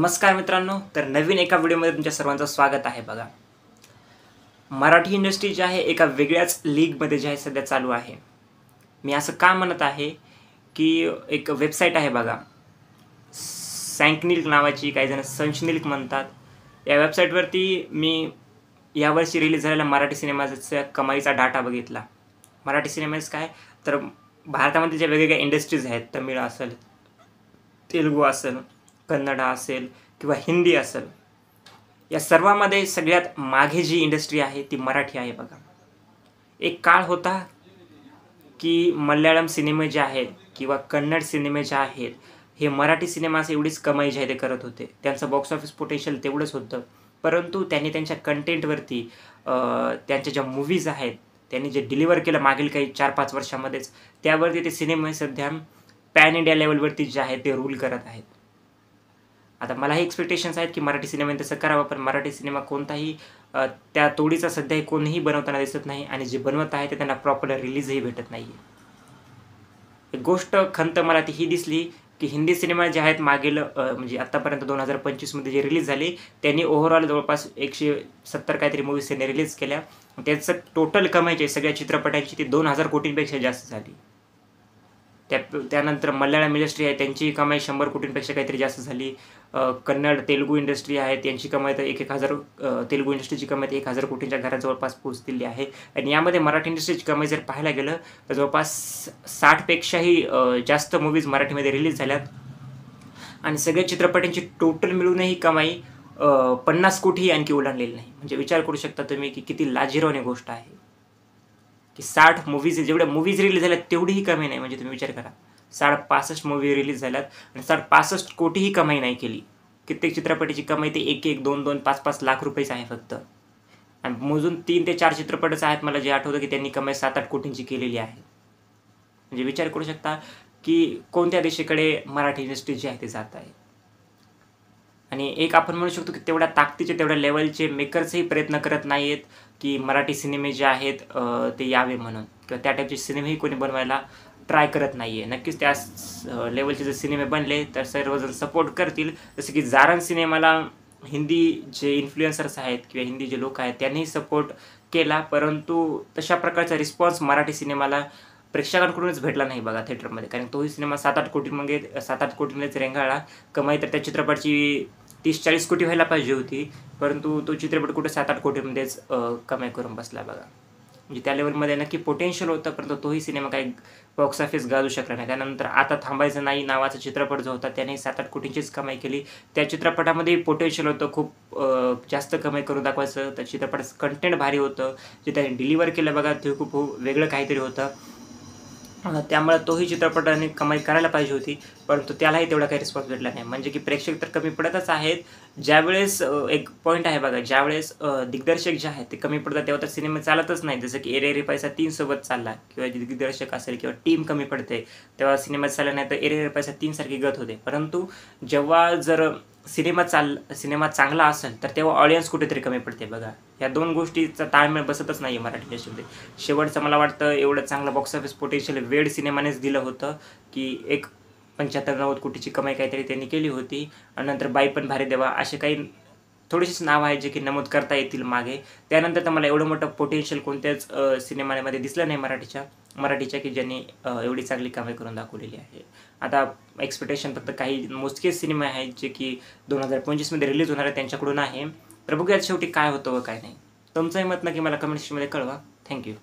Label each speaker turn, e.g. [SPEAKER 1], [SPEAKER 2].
[SPEAKER 1] नमस्कार मित्रांनो, तर नवीन एका व्हिडिओमध्ये तुमच्या सर्वांचं स्वागत आहे. बघा, मराठी इंडस्ट्री जी आहे एका वेगळ्याच लीगमध्ये जी आहे सध्या चालू आहे. मी असं का म्हणत आहे की एक वेबसाईट आहे बघा, सँकनिल्क नावाची, काही जण संशनिल्क म्हणतात. या वेबसाईटवरती मी यावर्षी रिलीज झालेल्या मराठी सिनेमाचा कमाईचा डाटा बघितला. मराठी सिनेमाच काय तर भारतामध्ये ज्या वेगवेगळ्या इंडस्ट्रीज आहेत, तमिळ असेल, तेलुगू असेल, कन्नड असेल किंवा हिंदी असेल, या सर्वांमध्ये सगळ्यात मागे जी इंडस्ट्री आहे ती मराठी आहे. बघा, एक काळ होता की मल्याळम सिनेमे जे आहेत किंवा कन्नड सिनेमे जे आहेत हे मराठी सिनेमास एवढीच कमाई जे आहे ते करत होते. त्यांचं बॉक्स ऑफिस पोटेन्शियल तेवढंच होतं, परंतु त्यांनी त्यांच्या कंटेंटवरती त्यांच्या ज्या मूव्हीज आहेत त्यांनी जे डिलिव्हर केलं मागील काही 4-5 वर्षामध्येच, त्यावरती ते सिनेमे सध्या पॅन इंडिया लेवलवरती जे आहे ते रूल करत आहेत. आता मलाही एक्सपेक्टेशन्स आहेत की मराठी सिनेमाने तसं करावं, पण मराठी सिनेमा कोणताही त्या तोडीचा सध्या कोणीही बनवताना दिसत नाही आणि जे बनवत आहे ते त्यांना प्रॉपर रिलीजही भेटत नाही आहे. एक गोष्ट खंत मला ती ही दिसली की हिंदी सिनेमा जे आहेत मागील म्हणजे आत्तापर्यंत 2025मध्ये जे रिलीज झाले त्यांनी ओव्हरऑल जवळपास 170 काहीतरी मूव्हीज त्यांनी रिलीज केल्या. त्याचं टोटल कमाई जी सगळ्या चित्रपटांची ती 2000 कोटींपेक्षा जास्त झाली. त्यानंतर मल्याळम इंडस्ट्री आहे त्यांची कमाई 100 कोटींपेक्षा काहीतरी जास्त झाली. कन्नड तेलुगू इंडस्ट्री आहे त्यांची कमाई तर 1000 तेलुगू इंडस्ट्रीची कमाई 1000 कोटींच्या घरात जवळपास पोहोचलेली आहे. आणि यामध्ये मराठी इंडस्ट्रीची कमाई जर पाहायला गेलं तर जवळपास 60पेक्षाही जास्त मूव्हीज मराठीमध्ये रिलीज झाल्यात आणि सगळ्या चित्रपटांची टोटल मिळूनही कमाई 50 कोटी आणखी ओलांडलेली नाही. म्हणजे विचार करू शकता तुम्ही की किती लाजिरवाणी गोष्ट आहे की 60 मूव्हीज, जेवढ्या मूव्हीज रिलीज झाल्यात तेवढीही कमाई नाही. म्हणजे तुम्ही विचार करा, 65 मूव्ही रिलीज झाल्यात आणि 65 कोटीही कमाई नाही केली. कित्येक चित्रपटाची कमाई ते 1-1, 2-2, 5-5 लाख रुपयेच आहे फक्त. आणि मोजून 3 ते 4 चित्रपटच आहेत मला जे आठवतं की त्यांनी कमाई 7-8 कोटींची केलेली आहे. म्हणजे विचार करू शकता की कोणत्या दिशेकडे मराठी इंडस्ट्री जी आहे ते जात आहे. आणि एक आपण म्हणू शकतो की तेवढ्या ताकदीचे, तेवढ्या लेवलचे मेकर्सही प्रयत्न करत नाही आहेत की मराठी सिनेमे जे आहेत ते यावे म्हणून, किंवा त्या टाईपचे सिनेमेही कोणी बनवायला ट्राय करत नाही आहे. नक्कीच त्या लेवलचे जर सिनेमे बनले तर सर्वजण सपोर्ट करतील. जसं की जारण सिनेमाला हिंदी जे इन्फ्लुएन्सर्स आहेत किंवा हिंदी जे लोक आहेत त्यांनीही सपोर्ट केला, परंतु तशा प्रकारचा रिस्पॉन्स मराठी सिनेमाला प्रेक्षकांकडूनच भेटला नाही बघा थिएटरमध्ये. कारण तोही सिनेमा 7-8 कोटींमध्ये 7-8 कोटींमध्येच रेंगाळला. कमाई तर त्या चित्रपटाची 30-40 कोटी व्हायला पाहिजे होती, परंतु तो चित्रपट कुठे 7-8 कोटींमध्येच कमाई करून बसला बघा. म्हणजे त्या लेवलमध्ये नक्की पोटेन्शियल होतं, परंतु तोही सिनेमा काही बॉक्स ऑफिस गाजू शकला नाही. त्यानंतर आता थांबायचं नाही नावाचा चित्रपट जो होता त्याने 7-8 कोटींचीच कमाई केली. त्या चित्रपटामध्ये पोटेन्शियल होतं, खूप जास्त कमाई करून दाखवायचं. त्या चित्रपटाचं कंटेंट भारी होतं, जे त्याने डिलिव्हर केलं बघा ते खूप वेगळं काहीतरी होतं. त्यामुळे तोही चित्रपटाने कमाई करायला पाहिजे होती, परंतु त्यालाही तेवढा काही रिस्पॉन्स भेटला नाही. म्हणजे की प्रेक्षक तर कमी पडतच आहेत. ज्यावेळेस एक पॉईंट आहे बघा, ज्यावेळेस दिग्दर्शक जे आहेत ते कमी पडतात तेव्हा तर सिनेमा चालतच नाही. जसं की एरे रे पैसा 3 सोबत चालला, किंवा दिग्दर्शक असेल किंवा टीम कमी पडते तेव्हा सिनेमा चालला नाही, तर एरे रे पैसा 3 सारखी गत होते. परंतु जेव्हा जर सिनेमा चांगला असेल तर तेव्हा ऑडियन्स कुठेतरी कमी पडते बघा. या दोन गोष्टीचा ताळमेळ बसतच नाही मराठी इंडस्ट्रीमध्ये. शेवटचं मला वाटतं एवढं चांगलं बॉक्स ऑफिस पोटेन्शियल वेड सिनेमानेच दिलं होतं की एक 75-90 कोटीची कमाई काहीतरी त्यांनी केली होती. आणि नंतर बाई पण भारी देवा असे काही थोडीशीच नाव आहेत जे की नमूद करता येतील मागे. त्यानंतर तर मला एवढं मोठं पोटेन्शियल कोणत्याच सिनेमामध्ये दिसलं नाही मराठीच्या की ज्यांनी एवढी चांगली कमाई करून दाखवलेली आहे. आता एक्सपेक्टेशन फक्त काही मोजकेच सिनेमे आहेत जे की 2025मध्ये रिलीज होणार आहे त्यांच्याकडून आहे. तर बघूयात शेवटी काय होतं व काय नाही. तुमचंही मत नक्की मला कमेंट सेक्शनमध्ये कळवा. थँक्यू.